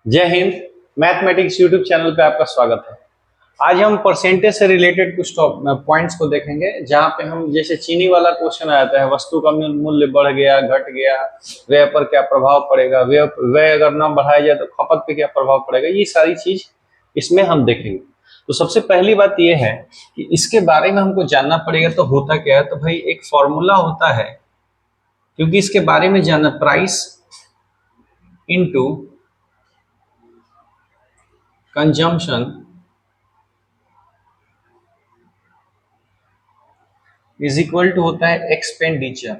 जय Hind. Mathematics YouTube channel पे आपका स्वागत है। आज हम परसेंटेज से रिलेटेड कुछ पॉइंट्स को देखेंगे, जहां पे हम जैसे चीनी वाला क्वेश्चन आता है, वस्तु का मूल्य बढ़ गया घट गया, व्यय पर क्या प्रभाव पड़ेगा, व्यय अगर ना बढ़ाया जाए तो खपत पे क्या प्रभाव पड़ेगा, ये सारी चीज इसमें हम देखेंगे। तो सबसे पहली बात यह है कि इसके बारे में हमको जानना पड़ेगा। तो होता क्या है, तो भाई एक फॉर्मूला होता है, क्योंकि इसके बारे में जानना, price into consumption is equal to होता है expenditure.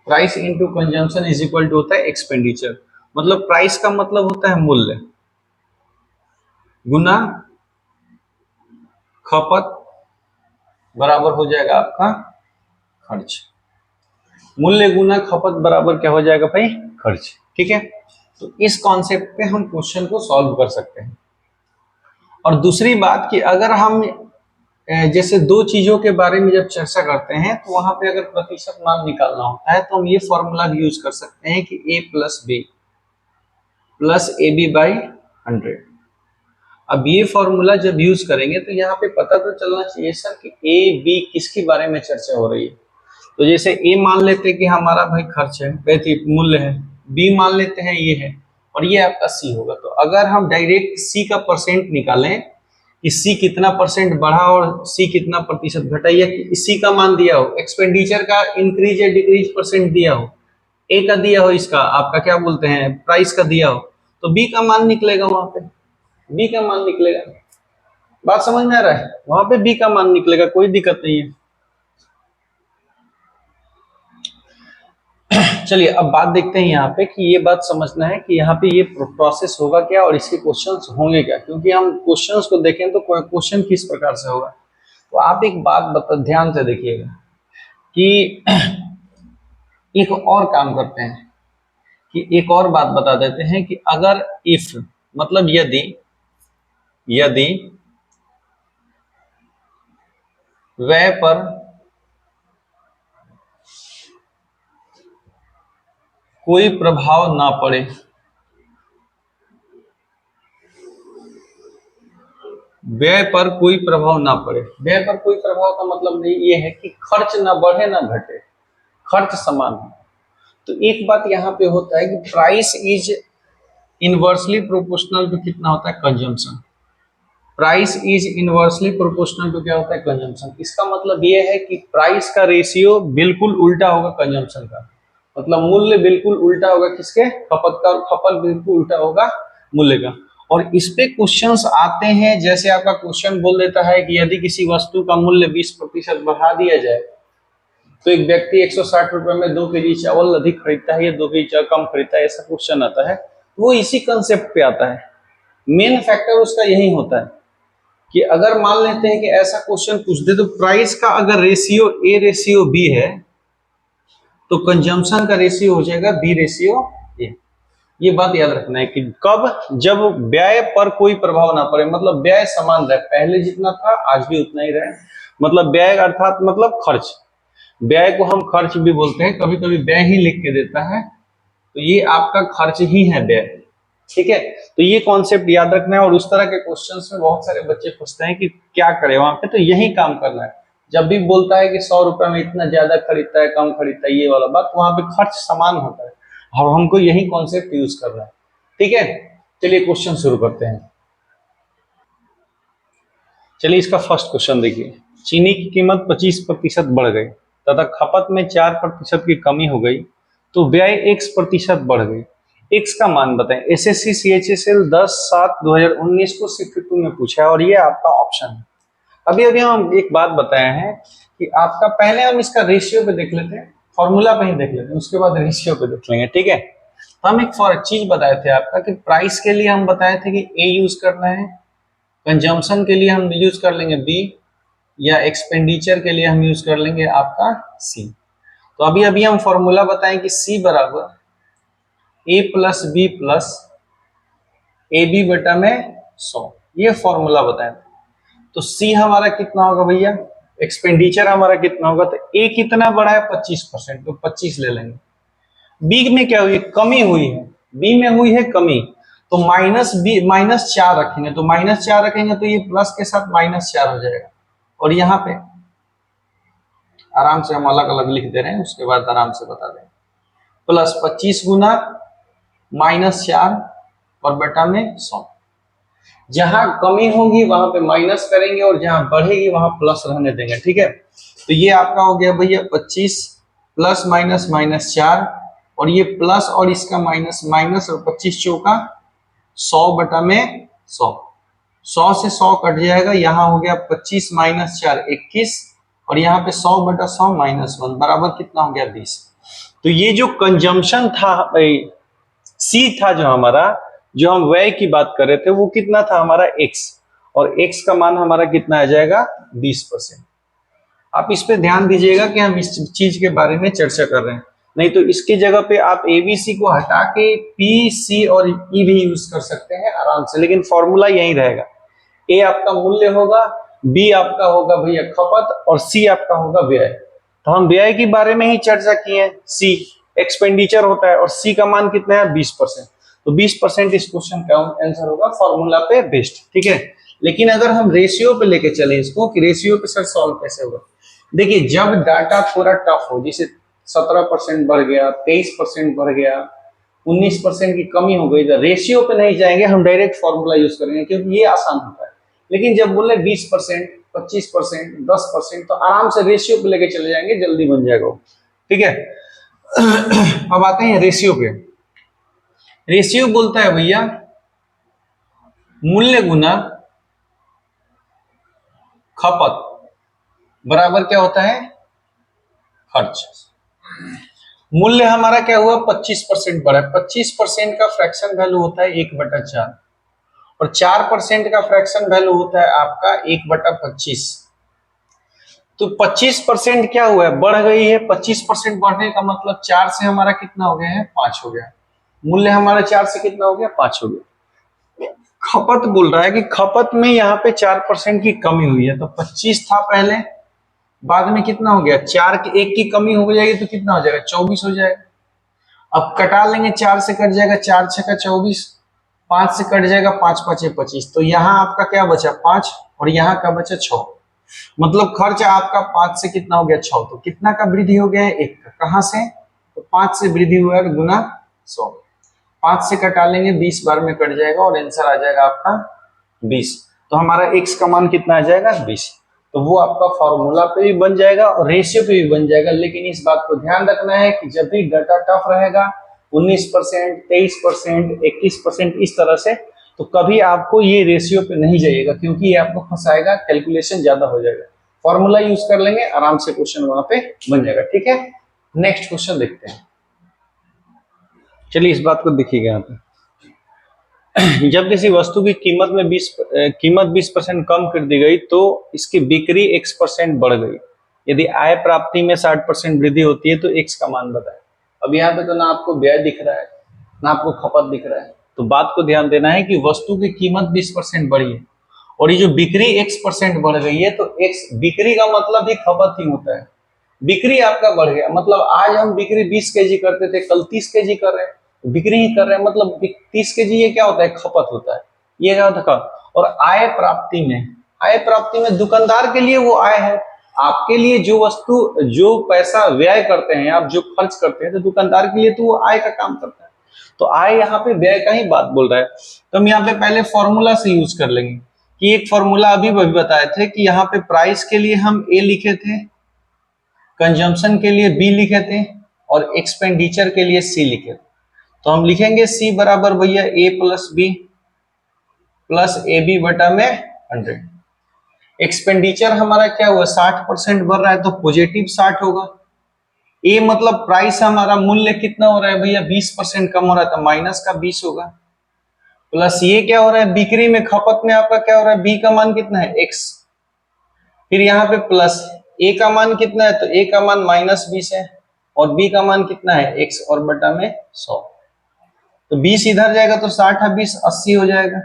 Price into consumption is equal to होता है एक्सपेंडिचर। मतलब प्राइस का मतलब होता है मूल्य गुना खपत बराबर हो जाएगा आपका खर्च। मूल्य गुना खपत बराबर क्या हो जाएगा भाई? खर्च। ठीक है, तो इस कॉन्सेप्ट पे हम क्वेश्चन को सॉल्व कर सकते हैं। और दूसरी बात कि अगर हम जैसे दो चीजों के बारे में जब चर्चा करते हैं, तो वहां पे अगर प्रतिशत मान निकालना होता है तो हम ये फॉर्मूला भी यूज कर सकते हैं कि a plus B plus A b by 100। अब ये फॉर्मूला जब यूज करेंगे तो यहाँ पे पता तो चलना चाहिए सर कि ए बी किसके बारे में चर्चा हो रही है। तो जैसे ए मान लेते हैं कि हमारा भाई खर्च है, मूल्य है, बी मान लेते हैं ये है, और ये आपका सी होगा। तो अगर हम डायरेक्ट सी का परसेंट निकालें कि सी कितना परसेंट बढ़ा और सी कितना प्रतिशत घटा, या सी का मान दिया हो, एक्सपेंडिचर का इंक्रीज या डिक्रीज परसेंट दिया हो, ए का दिया हो, इसका आपका क्या बोलते हैं प्राइस का दिया हो, तो बी का मान निकलेगा। वहां पे बी का मान निकलेगा। बात समझ में आ रहा है? वहां पे बी का मान निकलेगा, कोई दिक्कत नहीं है। चलिए अब बात देखते हैं यहाँ पे कि ये बात समझना है कि यहाँ पे ये प्रोसेस होगा क्या और इसके क्वेश्चंस होंगे क्या। क्योंकि हम क्वेश्चंस को देखें तो क्वेश्चन किस प्रकार से होगा, तो आप एक बात ध्यान से देखिएगा कि एक और काम करते हैं कि एक और बात बता देते हैं कि अगर इफ मतलब यदि यदि व्यय पर कोई प्रभाव ना पड़े, व्यय पर कोई प्रभाव ना पड़े, व्यय पर कोई प्रभाव का मतलब नहीं ये है कि खर्च ना बढ़े ना घटे, खर्च समान है। तो एक बात यहाँ पे होता है कि price is inversely proportional to कितना होता है? Consumption. Price is inversely proportional to क्या होता है? कंजम्पशन। इसका मतलब ये है कि प्राइस का रेशियो बिल्कुल उल्टा होगा कंजम्पशन का। मतलब मूल्य बिल्कुल उल्टा होगा किसके? खपत का। और खपत बिल्कुल उल्टा होगा मूल्य का। और इस पे क्वेश्चंस आते हैं, जैसे आपका क्वेश्चन बोल देता है कि यदि किसी वस्तु का मूल्य 20% बढ़ा दिया जाए तो एक व्यक्ति 160 रुपए में 2 केजी चावल अधिक खरीदता है या 2 केजी चावल कम खरीदता है, ऐसा क्वेश्चन आता है। वो इसी कंसेप्ट पे आता है। मेन फैक्टर उसका यही होता है कि अगर मान लेते हैं कि ऐसा क्वेश्चन पूछ दे तो प्राइस का अगर रेशियो ए रेशियो बी है तो कंजम्पशन का रेशियो हो जाएगा बी रेशियो ए। ये बात याद रखना है कि कब? जब व्यय पर कोई प्रभाव ना पड़े, मतलब व्यय समान रहे, पहले जितना था आज भी उतना ही रहे। मतलब व्यय अर्थात मतलब खर्च। व्यय को हम खर्च भी बोलते हैं, कभी कभी व्यय ही लिख के देता है, तो ये आपका खर्च ही है व्यय। ठीक है, तो ये कॉन्सेप्ट याद रखना है। और उस तरह के क्वेश्चंस में बहुत सारे बच्चे पूछते हैं कि क्या करें वहां पे, तो यही काम करना है। जब भी बोलता है कि 100 रुपए में इतना ज्यादा खरीदता है कम खरीदता है, ये वाला बात, वहां पे खर्च समान होता है और हमको यही कॉन्सेप्ट यूज करना है। ठीक है, चलिए क्वेश्चन शुरू करते हैं। चलिए इसका फर्स्ट क्वेश्चन देखिए। चीनी की कीमत 25% बढ़ गई तथा खपत में 4% की कमी हो गई तो व्यय x% बढ़ गई। x का मान बताएं। एसएससी सीएचएसएल 10/7/2019 को शिफ्ट 2 में पूछा है और ये आपका ऑप्शन है। अभी अभी हम एक बात बताए हैं कि आपका, पहले हम इसका रेशियो पे देख लेते हैं, फॉर्मूला पे ही देख लेते हैं, उसके बाद रेशियो पे देख लेंगे। ठीक है, तो हम एक चीज बताए थे आपका कि प्राइस के लिए हम बताए थे कि ए यूज करना है, कंजम्पशन के लिए हम यूज कर लेंगे बी, या एक्सपेंडिचर के लिए हम यूज कर लेंगे आपका सी। तो अभी अभी हम फॉर्मूला बताएं कि सी बराबर A plus B plus A B बटा में 100, ये फॉर्मूला बताएं। तो सी हमारा कितना होगा भैया? एक्सपेंडिचर हमारा कितना होगा? तो ए कितना बड़ा है? 25%, तो 25 ले लेंगे। बी में क्या हुई, कमी हुई है, बी में हुई है कमी, तो -4 रखेंगे, तो -4 रखेंगे तो ये प्लस के साथ -4 हो जाएगा। और यहाँ पे आराम से हम अलग अलग लिख दे रहे हैं, उसके बाद आराम से बता दें। +25 गुना -4 और बटा में 100। जहां कमी होगी वहां पे माइनस करेंगे और जहां बढ़ेगी वहां प्लस रहने देंगे, ठीक है। तो ये आपका हो गया भैया 25 प्लस माइनस -4 और ये प्लस और इसका माइनस माइनस और 25 चौका 100 बटा में 100। 100 से 100 कट जाएगा, यहाँ हो गया 25 - 4 21 और यहाँ पे 100 बटा 100 -1 बराबर कितना हो गया 20। तो ये जो कंजम्पशन था, सी था जो हमारा, जो हम व्यय की बात कर रहे थे, वो कितना था हमारा x, और x का मान हमारा कितना आ जाएगा 20%। आप इस पे ध्यान दीजिएगा कि हम इस चीज के बारे में चर्चा कर रहे हैं, नहीं तो इसकी जगह पे आप ABC को हटा के P, C और E भी यूज कर सकते हैं आराम से, लेकिन फॉर्मूला यही रहेगा। A आपका मूल्य होगा, B आपका होगा भैया खपत और C आपका होगा व्यय। तो हम व्यय के बारे में ही चर्चा किए हैं, C एक्सपेंडिचर होता है और C का मान कितना है 20%। तो 20% इस क्वेश्चन का आंसर होगा फॉर्मूला पे बेस्ड, ठीक है। लेकिन अगर हम रेशियो पे लेके चले इसको कि रेशियो पे सर सॉल्व कैसे होगा, देखिए जब डाटा थोड़ा टफ हो, जैसे 17% बढ़ गया, 23% बढ़ गया, 19% की कमी हो गई, तो रेशियो पे नहीं जाएंगे, हम डायरेक्ट फॉर्मूला यूज करेंगे क्योंकि ये आसान होता है। लेकिन जब बोले 20%, 25%, 10%, तो आराम से रेशियो पे लेके चले जाएंगे, जल्दी बन जाएगा, ठीक है। अब आते हैं रेशियो पे। रेशियो बोलता है भैया मूल्य गुना खपत बराबर क्या होता है खर्च। मूल्य हमारा क्या हुआ 25% बढ़ा, 25% का फ्रैक्शन वैल्यू होता है 1/4 और 4% का फ्रैक्शन वैल्यू होता है आपका 1/25। तो 25% क्या हुआ है, बढ़ गई है। 25% बढ़ने का मतलब 4 से हमारा कितना हो गया है 5 हो गया, मूल्य हमारा 4 से कितना हो गया 5 हो गया। खपत बोल रहा है कि खपत में यहाँ पे 4% की कमी हुई है, तो 25 था पहले, बाद में कितना हो गया 4 की 1 की कमी हो जाएगी तो कितना हो जाएगा 24 हो जाएगा। अब कटा लेंगे, 4 से कट जाएगा 4 6 का 24, 5 से कट जाएगा 5 5 25, तो यहाँ आपका क्या बचा 5 और यहाँ का बचा 6, मतलब खर्च आपका 5 से कितना हो गया 6, तो कितना का वृद्धि हो गया है 1 का, कहां से, तो 5 से वृद्धि हुआ है गुना 100, 5 से कटा लेंगे 20 बार में कट जाएगा और आंसर आ जाएगा आपका 20। तो हमारा x का मान कितना आ जाएगा 20। तो वो आपका फॉर्मूला पे भी बन जाएगा और रेशियो पे भी बन जाएगा। लेकिन इस बात को ध्यान रखना है कि जब भी डाटा टफ रहेगा 19%, 23%, 21% इस तरह से, तो कभी आपको ये रेशियो पे नहीं जाइएगा क्योंकि ये आपको फंसाएगा, कैलकुलेशन ज्यादा हो जाएगा। फॉर्मूला यूज कर लेंगे, आराम से क्वेश्चन वहां पे बन जाएगा, ठीक है। नेक्स्ट क्वेश्चन देखते हैं। चलिए इस बात को देखिएगा यहाँ पे। जब किसी वस्तु की कीमत 20% कम कर दी गई तो इसकी बिक्री X% बढ़ गई। यदि आय प्राप्ति में 60% वृद्धि होती है तो X का मान बताएं। अब यहाँ पे तो ना आपको व्यय दिख रहा है ना आपको खपत दिख रहा है, तो बात को ध्यान देना है कि वस्तु की कीमत 20% बढ़ी है और ये जो बिक्री X% बढ़ गई है, तो X बिक्री का मतलब ही खपत ही होता है। बिक्री आपका बढ़ गया मतलब आज हम बिक्री 20 केजी करते थे, कल 30 केजी कर रहे हैं, बिक्री ही कर रहे हैं, मतलब 30 केजी ये क्या होता है खपत होता है, ये क्या होता है। और आय प्राप्ति में दुकानदार के लिए वो आय है, आपके लिए जो वस्तु जो पैसा व्यय करते हैं आप, जो खर्च करते हैं, तो दुकानदार के लिए तो वो आय का काम करता है। तो आय यहाँ पे व्यय का ही बात बोल रहा है। तो हम यहाँ पे पहले फॉर्मूला से यूज कर लेंगे कि एक फॉर्मूला अभी बताए थे कि यहाँ पे प्राइस के लिए हम ए लिखे थे, कंजम्पशन के लिए बी लिखे थे और एक्सपेंडिचर के लिए सी लिखे थे। तो हम लिखेंगे सी बराबर भैया a plus B plus A B बटा में 100। एक्सपेंडिचर हमारा क्या हुआ 60% बढ़ रहा है तो पॉजिटिव 60 होगा। ए मतलब प्राइस हमारा मूल्य कितना हो रहा है भैया 20% कम हो रहा है तो माइनस का 20 होगा, प्लस ये क्या हो रहा है बिक्री में खपत में आपका क्या हो रहा है बी का मान कितना है x, फिर यहाँ पे प्लस ए का मान कितना है तो ए का मान -20 है और बी का मान कितना है x और बटा में 100। तो 20 इधर जाएगा तो 60 है 20 80 हो जाएगा।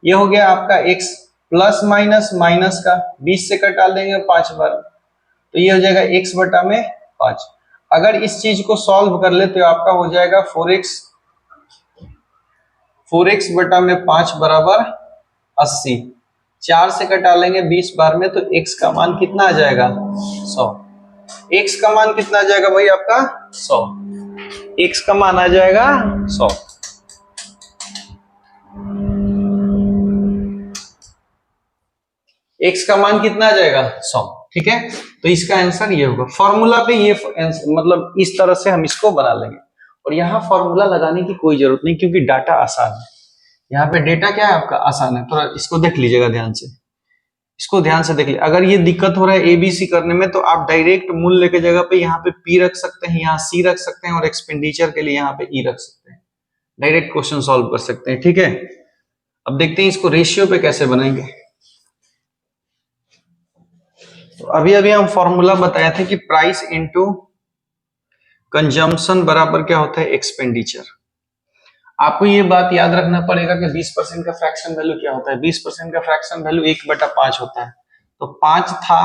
ये हो गया आपका x प्लस माइनस माइनस का 20 से कटा देंगे 5 बार, तो ये हो जाएगा x बटा में 5। अगर इस चीज को सॉल्व कर ले तो आपका हो जाएगा 4x बटा में 5 बराबर 80। 4 से कटा लेंगे 20 बार में तो x का मान कितना आ जाएगा 100। x का मान कितना आ जाएगा भाई आपका 100। x का मान आ जाएगा 100। x का मान कितना आ जाएगा 100। ठीक है, तो इसका आंसर ये होगा। फॉर्मूला पे ये मतलब इस तरह से हम इसको बना लेंगे, और यहाँ फॉर्मूला लगाने की कोई जरूरत नहीं क्योंकि डाटा आसान है। यहाँ पे डेटा क्या है आपका आसान है। थोड़ा इसको देख लीजिएगा ध्यान से, इसको ध्यान से देख लीजिए। अगर ये दिक्कत हो रहा है एबीसी करने में तो आप डायरेक्ट मूल्य के जगह पे यहाँ पे पी रख सकते हैं, यहाँ सी रख सकते हैं, और एक्सपेंडिचर के लिए यहाँ पे ई रख सकते हैं। डायरेक्ट क्वेश्चन सॉल्व कर सकते हैं। ठीक है, अब देखते हैं इसको रेशियो पे कैसे बनाएंगे। तो अभी अभी हम फॉर्मूला बताए थे कि प्राइस इंटू कंजम्पशन बराबर क्या होता है एक्सपेंडिचर। आपको ये बात याद रखना पड़ेगा कि 20% का फ्रैक्शन वैल्यू क्या होता है। 20% का फ्रैक्शन वैल्यू 1/5 होता है। तो 5 था,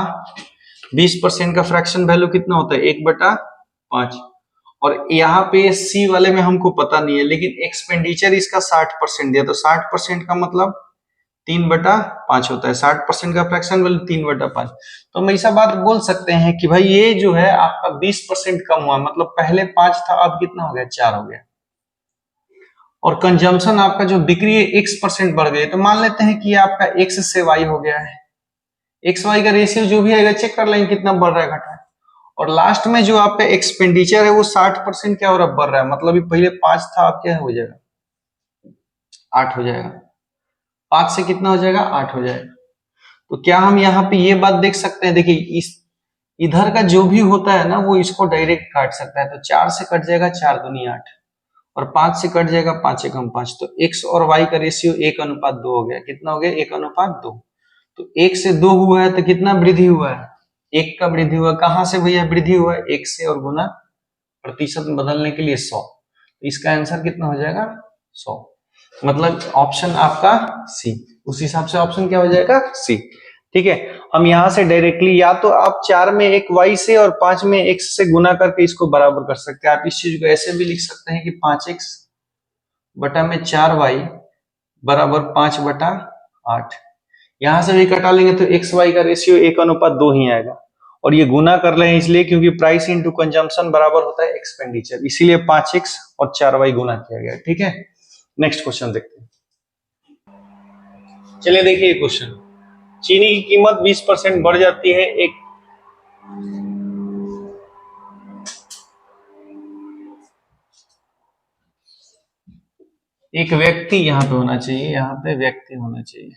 20% का फ्रैक्शन वैल्यू कितना होता है 1/5। और यहाँ पे सी वाले में हमको पता नहीं है, लेकिन एक्सपेंडिचर इसका 60% दिया, तो 60% का मतलब 3/5 होता है। 60% का फ्रैक्शन वैल्यू 3/5। तो हम ऐसा बात बोल सकते हैं कि भाई ये जो है आपका 20% कम हुआ, मतलब पहले 5 था अब कितना हो गया 4 हो गया। और कंजम्पशन आपका जो बिक्री है x% बढ़ गई, तो मान लेते हैं कि आपका x से y हो गया है। x y का रेशियो जो भी आएगा चेक कर लेंगे कितना बढ़ रहा है घटा है। और लास्ट में जो आपका एक्सपेंडिचर है वो 60% क्या हो रहा है बढ़ रहा है, मतलब पहले 5 था अब क्या हो जाएगा 8 हो जाएगा। 5 से कितना हो जाएगा 8 हो जाएगा। तो क्या हम यहाँ पे ये बात देख सकते हैं, देखिए इस इधर का जो भी होता है ना वो इसको डायरेक्ट काट सकता है। तो 4 से कट जाएगा 4 दूनी 8, और 5 से कट जाएगा 5 एकम 5। तो x और y का रेशियो 1:2 हो गया। कितना हो गया 1:2। तो 1 से 2 हुआ है तो कितना वृद्धि हुआ है 1 का वृद्धि हुआ। कहां से भैया वृद्धि हुआ है 1 से, और गुना प्रतिशत में बदलने के लिए 100। तो इसका आंसर कितना हो जाएगा 100। मतलब ऑप्शन आपका सी। उस हिसाब से ऑप्शन क्या हो जाएगा सी। ठीक है, हम यहां से डायरेक्टली या तो आप 4 में एक y से और 5 में x से गुना करके इसको बराबर कर सकते हैं। आप इस चीज को ऐसे भी लिख सकते हैं कि 5x बटा में 4y बराबर 5/8। यहां से भी कटा लेंगे तो x y का रेशियो 1:2 ही आएगा। और ये गुना कर रहे हैं इसलिए क्योंकि प्राइस इंटू कंजम्पशन बराबर होता है एक्सपेंडिचर, इसीलिए 5x और 4y गुना किया गया। ठीक है, नेक्स्ट क्वेश्चन देखते हैं। चलिए देखिए क्वेश्चन। चीनी की कीमत 20% बढ़ जाती है। एक व्यक्ति यहाँ पे होना चाहिए, यहाँ पे व्यक्ति होना चाहिए।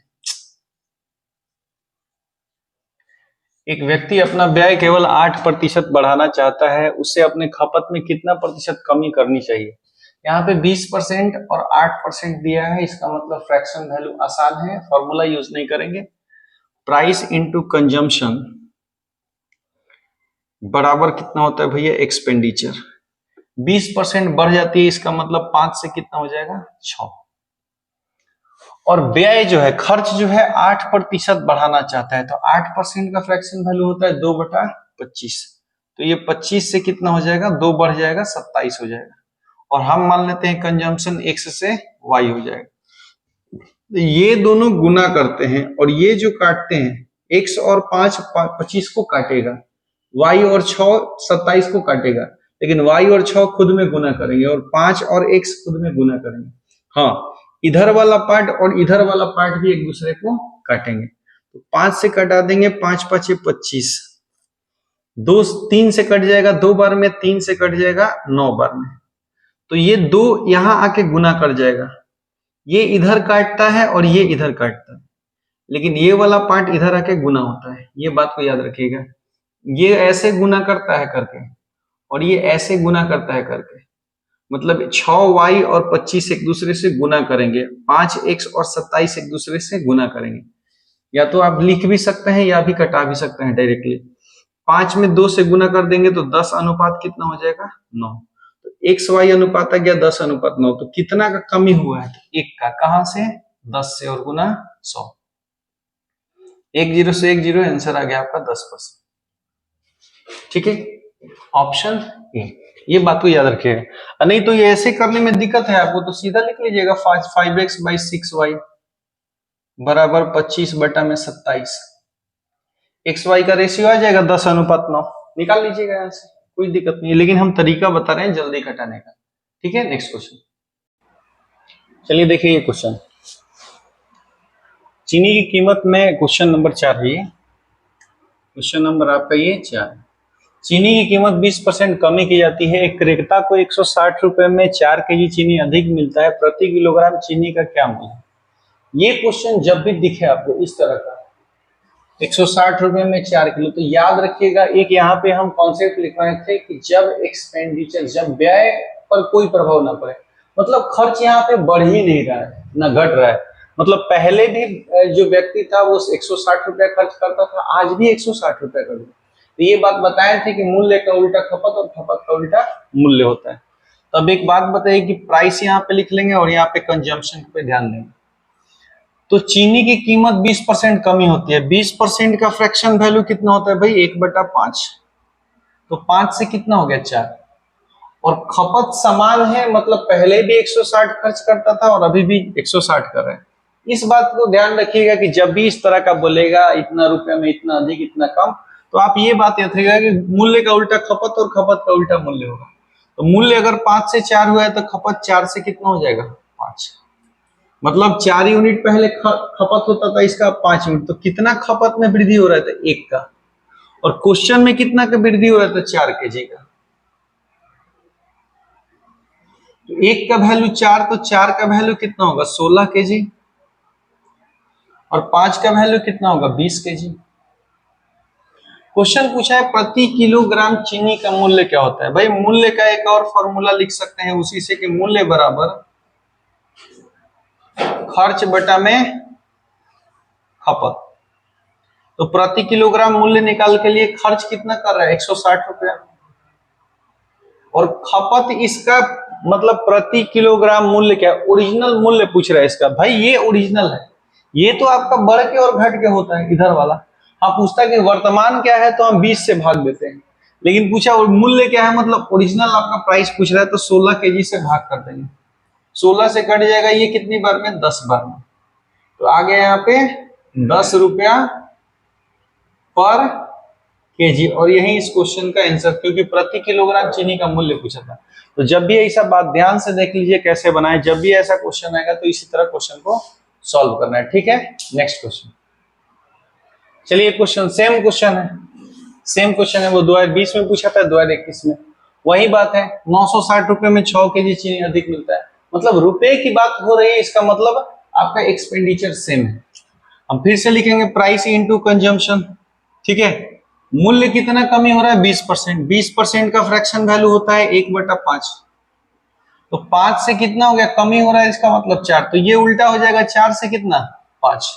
एक व्यक्ति अपना व्यय केवल 8% बढ़ाना चाहता है, उसे अपने खपत में कितना प्रतिशत कमी करनी चाहिए। यहाँ पे 20% और 8% दिया है, इसका मतलब फ्रैक्शन वैल्यू आसान है, फॉर्मूला यूज नहीं करेंगे। प्राइस इंटू कंजम्पशन बराबर कितना होता है भैया एक्सपेंडिचर। 20% बढ़ जाती है, इसका मतलब 5 से कितना हो जाएगा 6। और व्यय जो है खर्च जो है 8% बढ़ाना चाहता है, तो 8% का फ्रैक्शन वैल्यू होता है 2/25। तो ये 25 से कितना हो जाएगा 2 बढ़ जाएगा 27 हो जाएगा। और हम मान लेते हैं कंजम्पशन x से y हो जाएगा। तो ये दोनों गुना करते हैं और ये जो काटते हैं x और 5 25 को काटेगा, y और 6 27 को काटेगा, लेकिन y और 6 खुद में गुना करेंगे और 5 और x खुद में गुना करेंगे। हाँ, इधर वाला पार्ट और इधर वाला पार्ट भी एक दूसरे को काटेंगे। तो 5 से कटा देंगे, 5 5 25, 2 3 से कट जाएगा 2 बार में, 3 से कट जाएगा 9 बार में। तो ये 2 यहां आके गुना कर जाएगा। ये इधर काटता है और ये इधर काटता है, लेकिन ये वाला पार्ट इधर आके गुना होता है। ये बात को याद रखिएगा। ये ऐसे गुना करता है करके और ये ऐसे गुना करता है करके, मतलब 6y और 25 एक दूसरे से गुना करेंगे, 5x और 27 एक दूसरे से गुना करेंगे। या तो आप लिख भी सकते हैं या भी कटा भी सकते हैं डायरेक्टली। 5 में 2 से गुना कर देंगे तो 10 अनुपात कितना हो जाएगा 9। तो एक्स वाई अनुपात आ गया 10:9। तो कितना का कमी हुआ है तो 1 का। कहां से 10 से और गुना 100। 1 0 से 1 0, आंसर आ गया आपका 10%। ठीक है, ऑप्शन ए। ये बात को याद रखिएगा, नहीं तो ये ऐसे करने में दिक्कत है आपको, तो सीधा लिख लीजिएगा 5x/6y बराबर 25/27। एक्स वाई का रेशियो आ जाएगा 10:9, निकाल लीजिएगा यहाँ से, कोई दिक्कत नहीं है, लेकिन हम तरीका बता रहे हैं जल्दी घटाने का। ठीक है, नेक्स्ट क्वेश्चन। चलिए देखिए ये क्वेश्चन, चीनी की कीमत में क्वेश्चन नंबर 4 है ये, क्वेश्चन नंबर आपका ये 4। चीनी की कीमत 20% कमी की जाती है, एक क्रेता को 160 रुपए में 4 केजी चीनी अधिक मिलता है, प्रति किलोग्राम चीनी का क्या मूल्य है? ये क्वेश्चन जब भी दिखे आपको इस तरह का 160 रुपए में 4 किलो, तो याद रखिएगा एक यहाँ पे हम कॉन्सेप्ट लिखवाए थे कि जब एक्सपेंडिचर, जब व्यय पर कोई प्रभाव ना पड़े, मतलब खर्च यहाँ पे बढ़ ही नहीं रहा है ना घट रहा है, मतलब पहले भी जो व्यक्ति था वो 160 रुपया खर्च करता था, आज भी 160 रुपया कर, तो ये बात बताए थे कि मूल्य का उल्टा खपत और खपत का उल्टा मूल्य होता है। तो अब एक बात बताइए कि प्राइस यहाँ पे लिख लेंगे और यहाँ पे कंजम्पशन पे ध्यान देंगे। तो चीनी की कीमत 20% कमी होती है, 20% का फ्रैक्शन वैल्यू कितना होता है भाई 1/5, तो 5 से कितना हो गया 4, और खपत समान है, मतलब पहले भी 160 खर्च करता था और अभी भी 160 कर रहे हैं। इस बात को ध्यान रखिएगा कि जब भी इस तरह का बोलेगा इतना रुपया में इतना अधिक इतना कम, तो आप ये बात याद रखिएगा कि मूल्य का उल्टा खपत और खपत का उल्टा मूल्य होगा। तो मूल्य अगर 5 से 4 हुआ है तो खपत 4 से कितना हो जाएगा 5, मतलब 4 यूनिट पहले खपत होता था, इसका 5 यूनिट, तो कितना खपत में वृद्धि हो रहा था 1 का, और क्वेश्चन में कितना का वृद्धि हो रहा था 4 केजी का, तो 1 का वैल्यू 4, तो 4 का वैल्यू कितना होगा 16 केजी, और 5 का वैल्यू कितना होगा 20 केजी। क्वेश्चन पूछा है प्रति किलोग्राम चीनी का मूल्य क्या होता है, भाई मूल्य का एक और फॉर्मूला लिख सकते हैं उसी से कि मूल्य बराबर खर्च बटा में खपत। तो प्रति किलोग्राम मूल्य निकाल के लिए खर्च कितना कर रहा है 160 रुपया, और खपत इसका मतलब प्रति किलोग्राम मूल्य क्या है, ओरिजिनल मूल्य पूछ रहा है इसका, भाई ये ओरिजिनल है, ये तो आपका बढ़ के और घट के होता है इधर वाला। हाँ पूछता है कि वर्तमान क्या है तो हम 20 से भाग देते हैं, लेकिन पूछा मूल्य क्या है, मतलब ओरिजिनल आपका प्राइस पूछ रहा है, तो 16 केजी से भाग कर देंगे, 16 से कट जाएगा ये कितनी बार में 10 बार में, तो आ गया यहाँ पे 10 रुपया पर केजी, और यही इस क्वेश्चन का आंसर, क्योंकि प्रति किलोग्राम चीनी का मूल्य पूछा था। तो जब भी ऐसा बात ध्यान से देख लीजिए कैसे बनाए, जब भी ऐसा क्वेश्चन आएगा तो इसी तरह क्वेश्चन को सॉल्व करना है। ठीक है, नेक्स्ट क्वेश्चन। चलिए क्वेश्चन सेम क्वेश्चन है, सेम क्वेश्चन है, वो 2020 में पूछा था 2021 में, वही बात है 960 रुपए में 6 केजी चीनी अधिक मिलता है, मतलब रुपए की बात हो रही है, इसका मतलब आपका एक्सपेंडिचर सेम है। हम फिर से लिखेंगे प्राइस इंटू कंजम्पशन, ठीक है, मूल्य कितना कमी हो रहा है 20%, 20% का फ्रैक्शन वैल्यू होता है 1/5, तो 5 से कितना हो गया कमी हो रहा है, इसका मतलब 4, तो ये उल्टा हो जाएगा 4 से कितना 5।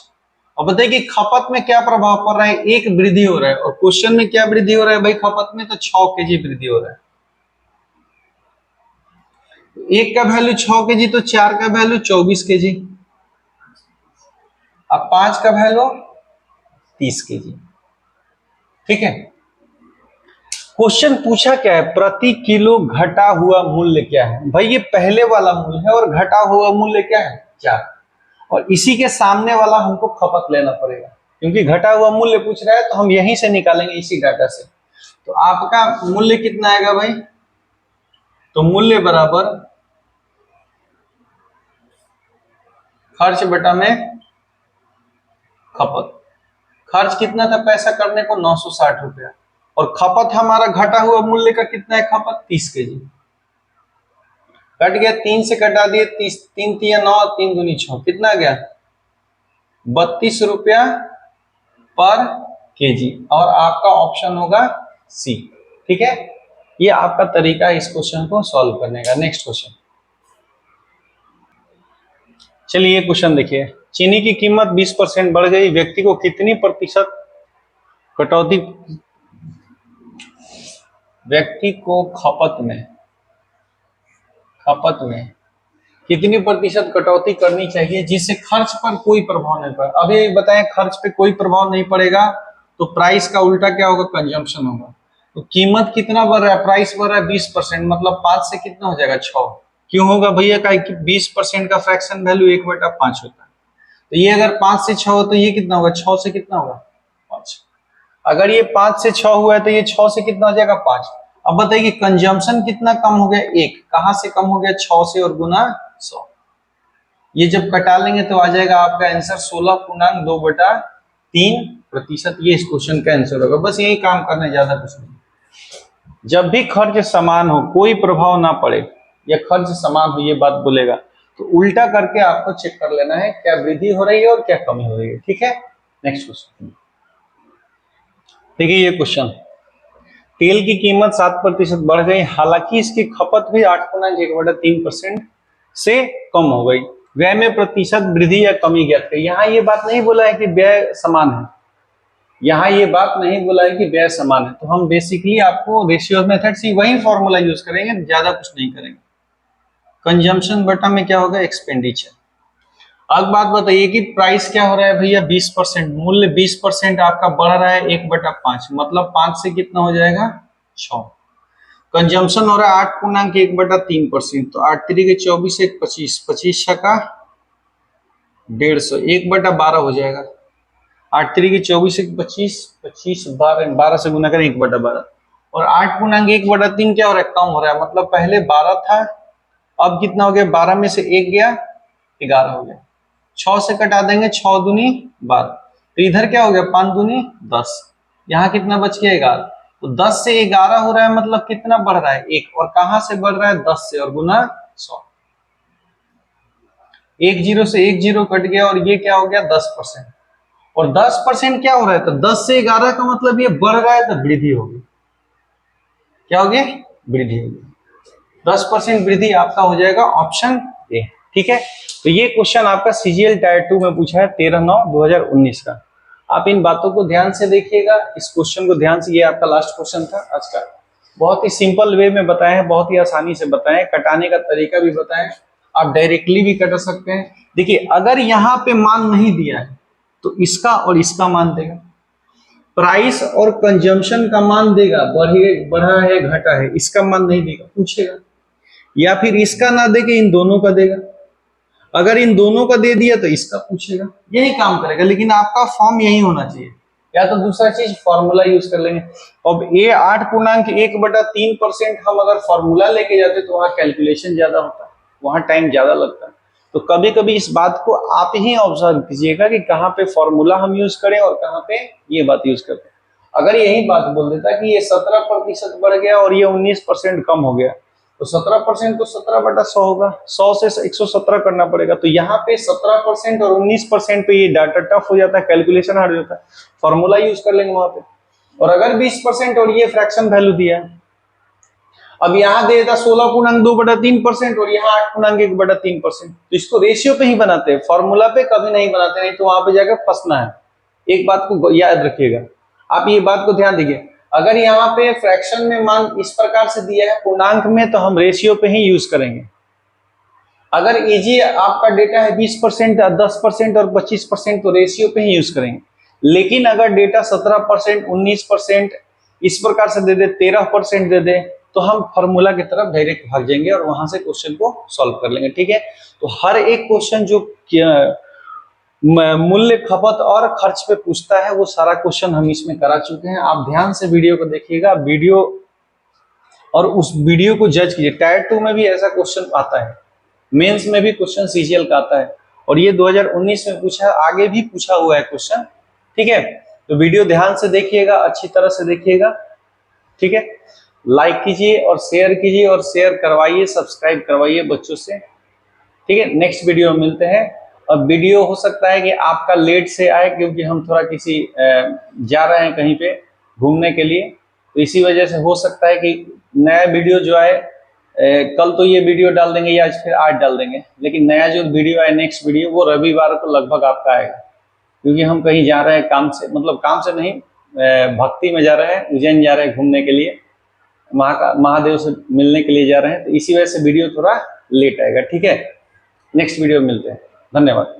अब बताइए कि खपत में क्या प्रभाव पड़ रहा है, 1 वृद्धि हो रहा है, और क्वेश्चन में क्या वृद्धि हो रहा है भाई खपत में, तो 6 केजी वृद्धि हो रहा है, 1 का वैल्यू 6 केजी, तो 4 का वैल्यू 24 केजी, अब 5 का वैल्यू 30 केजी। ठीक है, क्वेश्चन पूछा क्या है, प्रति किलो घटा हुआ मूल्य क्या है, भाई ये पहले वाला मूल्य है और घटा हुआ मूल्य क्या है 4, और इसी के सामने वाला हमको खपत लेना पड़ेगा, क्योंकि घटा हुआ मूल्य पूछ रहा है तो हम यहीं से निकालेंगे इसी डाटा से। तो आपका मूल्य कितना आएगा भाई, तो मूल्य बराबर खर्च बटा में खपत, खर्च कितना था पैसा करने को 960 रुपया, और खपत हमारा घटा हुआ मूल्य का कितना है खपत 30 केजी, कट गया 3 से कटा दिए 30, 3 3 9, 3 दूनी 6, कितना गया 32 रुपया पर केजी, और आपका ऑप्शन होगा सी। ठीक है, ये आपका तरीका है इस क्वेश्चन को सॉल्व करने का। नेक्स्ट क्वेश्चन, चलिए ये क्वेश्चन देखिए, चीनी की कीमत 20% बढ़ गई, व्यक्ति को कितनी प्रतिशत कटौती, व्यक्ति को खपत में कितनी प्रतिशत कटौती करनी चाहिए जिससे खर्च पर कोई प्रभाव नहीं पड़े। अभी बताएं खर्च पे कोई प्रभाव नहीं पड़ेगा तो प्राइस का उल्टा क्या होगा कंजम्पशन होगा, तो कीमत कितना बढ़ रहा है, प्राइस बढ़ रहा है 20%, मतलब 5 से कितना हो जाएगा 6। क्यों होगा भैया, का 20% का फ्रैक्शन वैल्यू 1/5 होता है। तो ये अगर 5 से 6 हो तो ये कितना होगा, 6 से कितना होगा 5। अगर ये 5 से 6 हुआ है तो ये 6 से कितना हो जाएगा 5। अब बताइए कंजम्पशन कितना कम हो गया, 1। कहां से कम हो गया, 6 से, और गुना 100। ये जब कटा लेंगे तो आ जाएगा आपका आंसर 16.2/3%। ये इस क्वेश्चन का आंसर होगा। बस यही काम करना है, ज्यादा कुछ नहीं। जब भी खर्च समान हो, कोई प्रभाव ना पड़े, या खर्च समान हो ये बात बोलेगा, तो उल्टा करके आपको चेक कर लेना है क्या वृद्धि हो रही है और क्या कमी हो रही है। ठीक है, नेक्स्ट क्वेश्चन देखिए। ये क्वेश्चन, तेल की कीमत 7% बढ़ गई, हालांकि इसकी खपत भी 8.1/3% से कम हो गई। व्यय में प्रतिशत वृद्धि या कमी ज्ञात करें। यहाँ ये बात नहीं बोला है कि व्यय समान है, यहाँ ये बात नहीं बोला है कि व्यय समान है। तो हम बेसिकली आपको रेशियो मेथड से वही फॉर्मूला यूज करेंगे, ज्यादा कुछ नहीं करेंगे। कंजम्पशन बटा में क्या होगा, एक्सपेंडिचर। अब बात बताइए कि प्राइस क्या हो रहा है भैया, 20%, मूल्य 20% आपका बढ़ रहा है 1/5, मतलब 5 से कितना हो जाएगा 6। कंजम्पशन हो रहा है 8.1/3%, तो 8 3 के 24, 1 25, 25 का 150, 1/12 हो जाएगा। 8 3 के 24, 1 25, 25 12 से गुना करें 1/12। और 8.1/3 क्या हो रहा है, कम हो रहा है, मतलब पहले 12 था, अब कितना हो गया, 12 में से 1 गया, 11 हो गया। 6 से कटा देंगे, 6 दूनी 12, तो इधर क्या हो गया 5 दूनी 10, यहाँ कितना बच गया 11। तो 10 से 11 हो रहा है, मतलब कितना बढ़ रहा है 1, और कहां से बढ़ रहा है 10 से, और गुना 100। 1 0 से 1 0 कट गया, और ये क्या हो गया 10%। और 10% क्या हो रहा है, तो 10 से 11 का मतलब ये बढ़ रहा है, तो वृद्धि होगी। क्या होगी, वृद्धि होगी। 10% वृद्धि आपका हो जाएगा ऑप्शन ए। ठीक है, तो ये क्वेश्चन आपका सीजीएल टायर 2 में पूछा है 13/9/2019 का। आप इन बातों को ध्यान से देखिएगा, इस क्वेश्चन को ध्यान से। ये आपका लास्ट क्वेश्चन था आज का। बहुत ही सिंपल वे में बताए हैं, बहुत ही आसानी से बताएं, कटाने का तरीका भी बताएं। आप डायरेक्टली भी कटा सकते हैं। देखिए अगर यहाँ पे मान नहीं दिया है तो इसका और इसका मान देगा, प्राइस और कंजम्पशन का मान देगा, बढ़ा है घटा है, इसका मान नहीं देगा, पूछेगा। या फिर इसका ना दे के इन दोनों का देगा, अगर इन दोनों का दे दिया तो इसका पूछेगा, यही काम करेगा। लेकिन आपका फॉर्म यही होना चाहिए, या तो दूसरा चीज फॉर्मूला यूज कर लेंगे। अब ये 8.1/3% हम अगर फॉर्मूला लेके जाते तो वहां कैलकुलेशन ज्यादा होता है, वहां टाइम ज्यादा लगता है। तो कभी कभी इस बात को आप ही ऑब्जर्व कीजिएगा कि कहाँ पे फॉर्मूला हम यूज करें और कहाँ पे ये बात यूज करते हैं। अगर यही बात बोल देता कि ये 17% बढ़ गया और ये 19% कम हो गया, तो 17% तो 17/100 होगा, 100 से 117 करना पड़ेगा। तो यहाँ पे 17% और 19% पे ये डाटा टफ हो जाता है, कैलकुलेशन हार्ड हो जाता है, फॉर्मूला यूज कर लेंगे वहां पे। और अगर 20% और ये फ्रैक्शन वैल्यू दिया है, अब यहाँ दे देता 16.2/3% और यहाँ 8.1/3%, तो इसको रेशियो पे ही बनाते हैं, फॉर्मूला पे कभी नहीं बनाते, नहीं तो वहां पे जाकर फंसना है। एक बात को याद रखिएगा, आप ये बात को ध्यान दीजिए। अगर यहाँ पे फ्रैक्शन में मान इस प्रकार से दिया है पूर्णांक में, तो हम रेशियो पे ही यूज करेंगे। अगर इजी आपका डेटा है 20%, 10% और 25%, तो रेशियो पे ही यूज करेंगे। लेकिन अगर डेटा 17%, 19% इस प्रकार से दे दे, 13% दे दे, तो हम फॉर्मूला की तरफ डायरेक्ट भाग जाएंगे और वहां से क्वेश्चन को सॉल्व कर लेंगे। ठीक है, तो हर एक क्वेश्चन जो मूल्य, खपत और खर्च पे पूछता है, वो सारा क्वेश्चन हम इसमें करा चुके हैं। आप ध्यान से वीडियो को देखिएगा, वीडियो और उस वीडियो को जज कीजिए। टायर 2 में भी ऐसा क्वेश्चन आता है, मेंस में भी क्वेश्चन सीजीएल का आता है, और ये 2019 में पूछा है, आगे भी पूछा हुआ है क्वेश्चन। ठीक है, तो वीडियो ध्यान से देखिएगा, अच्छी तरह से देखिएगा। ठीक है, लाइक कीजिए और शेयर कीजिए, और शेयर करवाइए, सब्सक्राइब करवाइए बच्चों से। ठीक है, नेक्स्ट वीडियो में मिलते हैं। और वीडियो हो सकता है कि आपका लेट से आए, क्योंकि हम थोड़ा किसी जा रहे हैं कहीं पे घूमने के लिए, तो इसी वजह से हो सकता है कि नया वीडियो जो आए, कल तो ये वीडियो डाल देंगे या फिर आज डाल देंगे, लेकिन नया जो वीडियो है, नेक्स्ट वीडियो, वो रविवार को लगभग आपका आएगा। क्योंकि हम कहीं जा रहे हैं काम से, मतलब काम से नहीं, भक्ति में जा रहे हैं, उज्जैन जा रहे हैं घूमने के लिए, महादेव से मिलने के लिए जा रहे हैं, तो इसी वजह से वीडियो थोड़ा लेट आएगा। ठीक है, नेक्स्ट वीडियो में मिलते हैं, धन्यवाद।